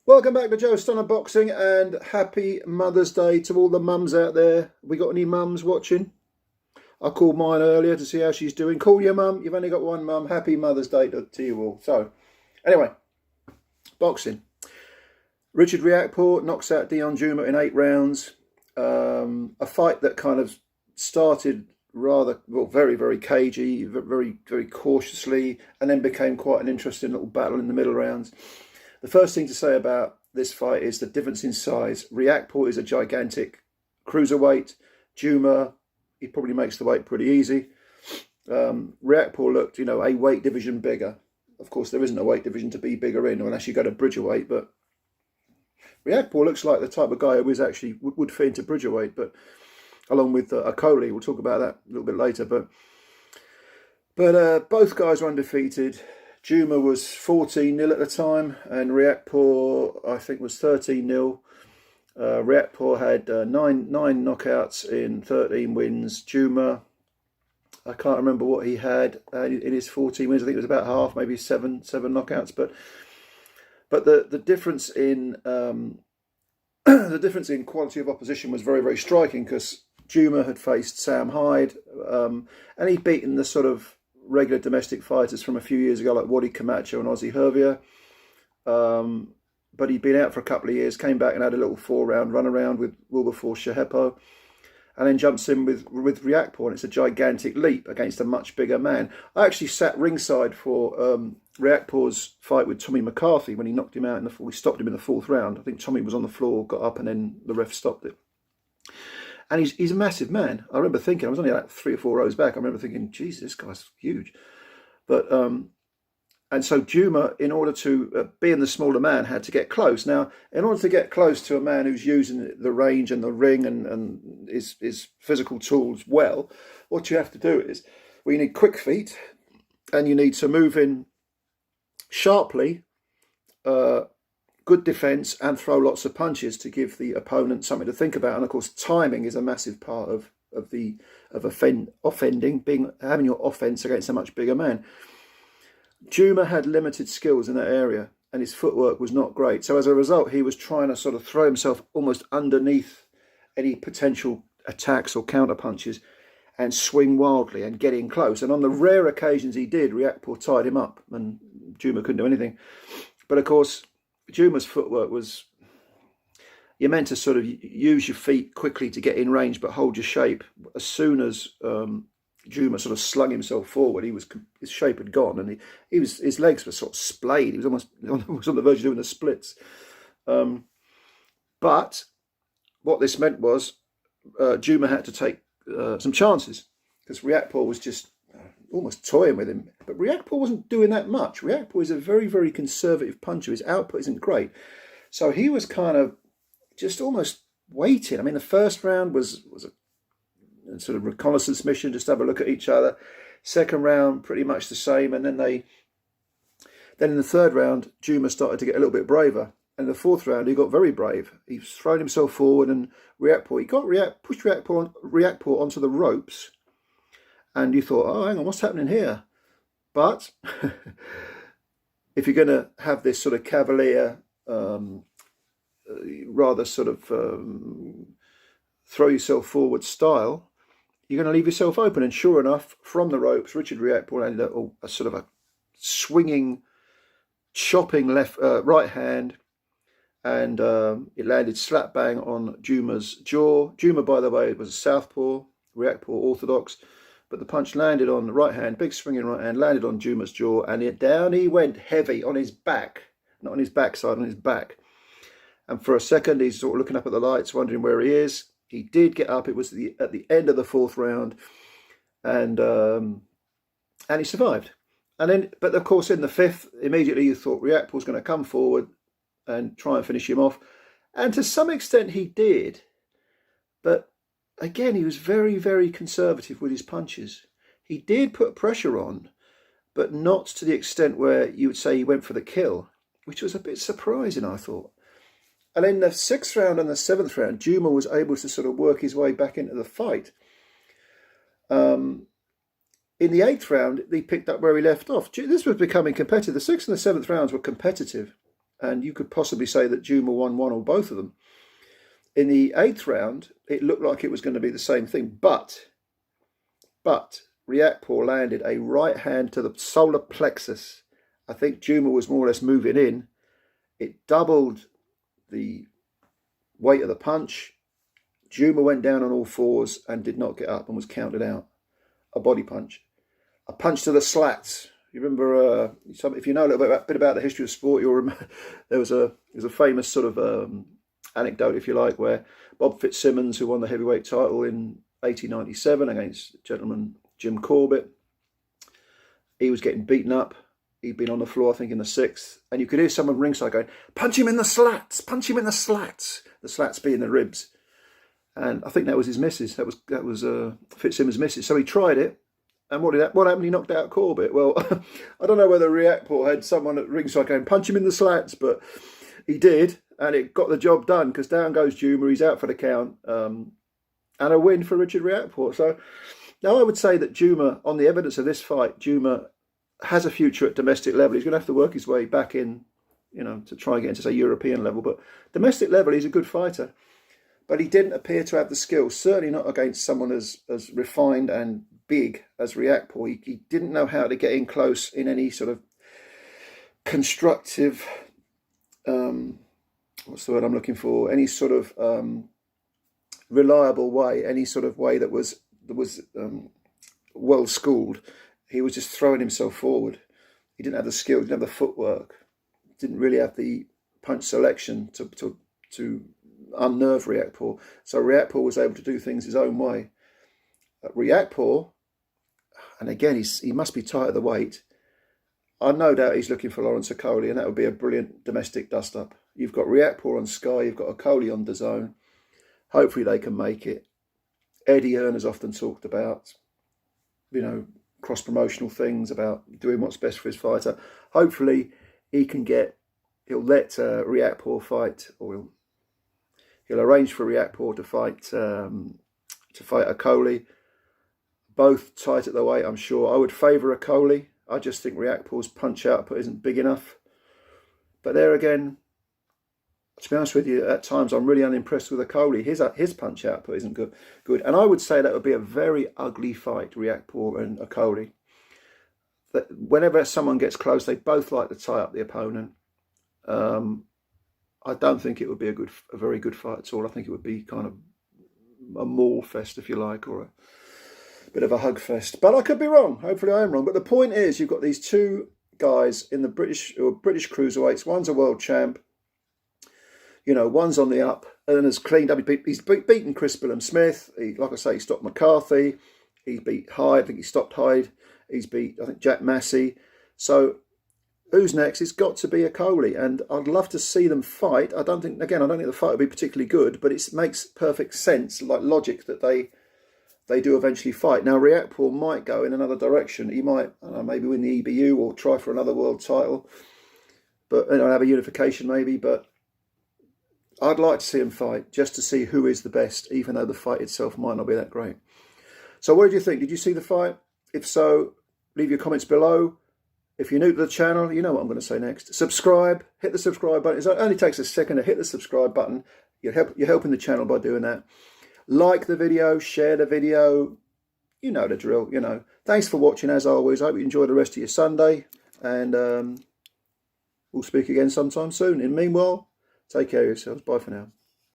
Welcome back to Joe Stunner Boxing, and happy Mother's Day to all the mums out there. We got any mums watching? I called mine earlier to see how she's doing. Call your mum. You've only got one mum. Happy Mother's Day to you all. So, anyway, boxing. Richard Riakporhe knocks out DEION JUMAH in 8 rounds. A fight that kind of started rather, well, very, very cagey, very, very cautiously, and then became quite an interesting little battle in the middle rounds. The first thing to say about this fight is the difference in size. Riakporhe is a gigantic cruiserweight. JUMAH, he probably makes the weight pretty easy. Riakporhe looked, a weight division bigger. Of course, there isn't a weight division to be bigger in unless you go to bridgerweight, but Riakporhe looks like the type of guy who is actually would fit into bridgerweight, but along with Okolie, we'll talk about that a little bit later. But both guys were undefeated. JUMAH was 14-0 at the time, and Riakporhe, I think, was 13-0. Riakporhe had nine knockouts in 13 wins. JUMAH, I can't remember what he had in his 14 wins. I think it was about half, maybe seven knockouts. But the difference in the difference in quality of opposition was very, very striking, because JUMAH had faced Sam Hyde, and he'd beaten the sort of regular domestic fighters from a few years ago, like Wadi Camacho and Ozzy Hervia. But he'd been out for a couple of years, came back and had a little 4-round run around with Wilberforce Shehepo, and then jumps in with Riakporhe, and it's a gigantic leap against a much bigger man. I actually sat ringside for Riakporhe's fight with Tommy McCarthy when he knocked him out we stopped him in the 4th round. I think Tommy was on the floor, got up, and then the ref stopped it. And he's a massive man. I remember thinking, I was only like 3 or 4 rows back, I remember thinking, geez, this guy's huge. But and so JUMAH, in order to, being the smaller man, had to get close. Now, in order to get close to a man who's using the range and the ring and his physical tools well, what you have to do is, well, you need quick feet, and you need to move in sharply, good defence, and throw lots of punches to give the opponent something to think about. And of course, timing is a massive part of offending, having your offence against a much bigger man. JUMAH had limited skills in that area, and his footwork was not great. So as a result, he was trying to sort of throw himself almost underneath any potential attacks or counter punches and swing wildly and get in close. And on the rare occasions he did, Riakporhe tied him up, and JUMAH couldn't do anything. But of course, JUMAH's footwork was, you're meant to sort of use your feet quickly to get in range, but hold your shape. As soon as JUMAH sort of slung himself forward, his shape had gone, and his legs were sort of splayed. He was almost on the verge of doing the splits. But what this meant was JUMAH had to take some chances, because Riakporhe was just almost toying with him. But Riakporhe wasn't doing that much. Riakporhe is a very, very conservative puncher. His output isn't great. So he was kind of just almost waiting. I mean, the first round was a sort of reconnaissance mission, just to have a look at each other. Second round, pretty much the same. And then in the 3rd round, JUMAH started to get a little bit braver. And in the 4th round, he got very brave. He's thrown himself forward, and pushed Riakporhe onto the ropes. And you thought, oh, hang on, what's happening here? But if you're going to have this sort of cavalier, rather sort of throw yourself forward style, you're going to leave yourself open. And sure enough, from the ropes, Richard Riakporhe landed a sort of a swinging, chopping right hand, and it landed slap bang on JUMAH's jaw. JUMAH, by the way, was a southpaw, Riakporhe orthodox. But the punch landed on the right hand, big swinging right hand, landed on JUMAH's jaw, and down he went heavy on his back, not on his backside, on his back. And for a second, he's sort of looking up at the lights, wondering where he is. He did get up. It was at the end of the 4th round, and he survived. And then, but of course, in the 5th, immediately you thought Riakporhe was going to come forward and try and finish him off, and to some extent he did, but again, he was very, very conservative with his punches. He did put pressure on, but not to the extent where you would say he went for the kill, which was a bit surprising, I thought. And in the 6th round and the 7th round, JUMAH was able to sort of work his way back into the fight. In the 8th round, he picked up where he left off. This was becoming competitive. The 6th and the 7th rounds were competitive. and you could possibly say that Jumah won one or both of them. In the 8th round, it looked like it was going to be the same thing, but Riakporhe landed a right hand to the solar plexus. I think Jumah was more or less moving in. It doubled the weight of the punch. Jumah went down on all fours and did not get up and was counted out. A body punch. A punch to the slats. You remember, if you know a little bit about the history of sport, you'll remember there was a famous sort of anecdote, if you like, where Bob Fitzsimmons, who won the heavyweight title in 1897 against gentleman Jim Corbett, he was getting beaten up. He'd been on the floor, I think, in the 6th, and you could hear someone ringside going, "Punch him in the slats! Punch him in the slats!" The slats being the ribs. And I think that was his missus. That was Fitzsimmons' missus. So he tried it, and what happened? He knocked out Corbett. Well, I don't know whether Riakporhe had someone at ringside going, "Punch him in the slats," but he did, and it got the job done, because down goes Jumah. He's out for the count, and a win for Richard Riakporhe. So now I would say that Jumah, on the evidence of this fight, Jumah has a future at domestic level. He's going to have to work his way back in, to try and get into, say, European level. But domestic level, he's a good fighter. But he didn't appear to have the skills, certainly not against someone as refined and big as Riakporhe. He didn't know how to get in close in any sort of constructive, what's the word I'm looking for? Any sort of reliable way, any sort of way that was well schooled. He was just throwing himself forward. He didn't have the skill, didn't have the footwork, didn't really have the punch selection to unnerve Riakporhe. So Riakporhe was able to do things his own way. Riakporhe, and again, he must be tight at the weight. I no doubt he's looking for Laurence Okolie, and that would be a brilliant domestic dust-up. You've got Riakporhe on Sky, you've got Okolie on DAZN. Hopefully they can make it. Eddie Hearn has often talked about, cross-promotional things, about doing what's best for his fighter. Hopefully he'll let Riakporhe fight, or he'll arrange for Riakporhe to fight Okolie. Both tight at the weight, I'm sure. I would favour Okolie. I just think Riakporhe's punch output isn't big enough. But there again, to be honest with you, at times I'm really unimpressed with Okolie. His punch output isn't good. And I would say that would be a very ugly fight, Riakporhe and Okolie. That whenever someone gets close, they both like to tie up the opponent. I don't think it would be a very good fight at all. I think it would be kind of a maul fest, if you like, or a bit of a hug fest. But I could be wrong. Hopefully I am wrong. But the point is, you've got these two guys in the British cruiserweights. One's a world champ. One's on the up and has cleaned up. He's beaten Chris Billam-Smith. Like I say, he stopped McCarthy. He beat Hyde. I think he stopped Hyde. He's beat, I think, Jack Massey. So who's next? It's got to be Okolie. And I'd love to see them fight. I don't think the fight would be particularly good, but it makes perfect sense, like logic, that they do eventually fight. Now, Riakporhe might go in another direction. He might, maybe win the EBU or try for another world title. But have a unification maybe, but I'd like to see him fight, just to see who is the best, even though the fight itself might not be that great. So what did you think? Did you see the fight? If so, leave your comments below. If you're new to the channel, you know what I'm going to say next. Subscribe, hit the subscribe button. It only takes a second to hit the subscribe button. You're helping the channel by doing that. Like the video, share the video. You know the drill, Thanks for watching, as always. I hope you enjoy the rest of your Sunday. And we'll speak again sometime soon. In the meanwhile, take care of yourselves. Bye for now.